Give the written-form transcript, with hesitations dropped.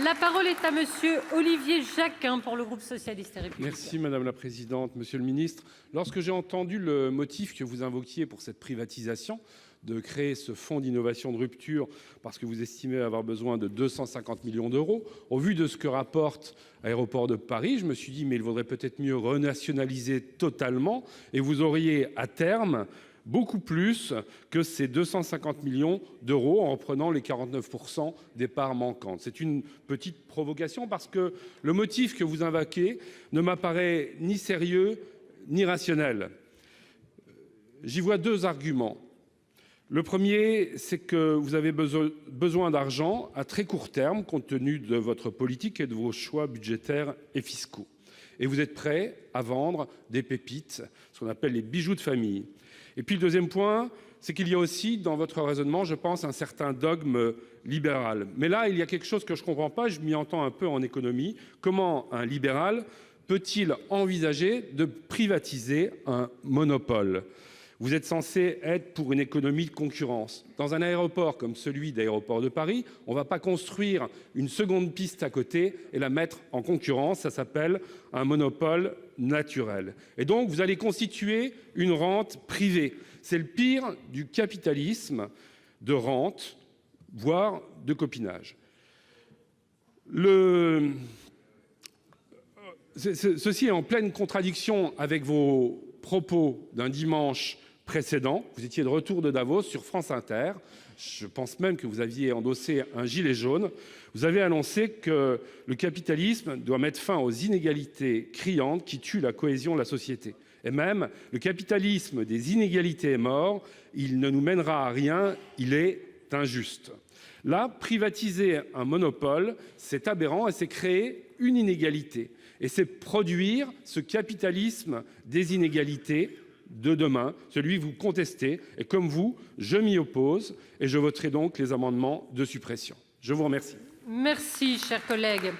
La parole est à monsieur Olivier Jacquin pour le groupe socialiste et républicain. Merci Madame la Présidente, Monsieur le Ministre. Lorsque j'ai entendu le motif que vous invoquiez pour cette privatisation, de créer ce fonds d'innovation de rupture parce que vous estimez avoir besoin de 250 millions d'euros, au vu de ce que rapporte Aéroports de Paris, je me suis dit mais il vaudrait peut-être mieux renationaliser totalement et vous auriez à terme beaucoup plus que ces 250 millions d'euros en reprenant les 49% des parts manquantes. C'est une petite provocation parce que le motif que vous invoquez ne m'apparaît ni sérieux ni rationnel. J'y vois deux arguments. Le premier, c'est que vous avez besoin d'argent à très court terme compte tenu de votre politique et de vos choix budgétaires et fiscaux. Et vous êtes prêt à vendre des pépites, ce qu'on appelle les bijoux de famille. Et puis le deuxième point, c'est qu'il y a aussi dans votre raisonnement, je pense, un certain dogme libéral. Mais là, il y a quelque chose que je ne comprends pas, je m'y entends un peu en économie. Comment un libéral peut-il envisager de privatiser un monopole ? Vous êtes censé être pour une économie de concurrence. Dans un aéroport comme celui d'Aéroports de Paris, on ne va pas construire une seconde piste à côté et la mettre en concurrence. Ça s'appelle un monopole naturel. Et donc, vous allez constituer une rente privée. C'est le pire du capitalisme de rente, voire de copinage. Ceci est en pleine contradiction avec vos propos d'un dimanche précédent. Vous étiez de retour de Davos sur France Inter. Je pense même que vous aviez endossé un gilet jaune. Vous avez annoncé que le capitalisme doit mettre fin aux inégalités criantes qui tuent la cohésion de la société. Et même, le capitalisme des inégalités est mort. Il ne nous mènera à rien. Il est injuste. Là, privatiser un monopole, c'est aberrant et c'est créer une inégalité. Et c'est produire ce capitalisme des inégalités de demain, celui que vous contestez. Et comme vous, je m'y oppose et je voterai donc les amendements de suppression. Je vous remercie. Merci, cher collègue.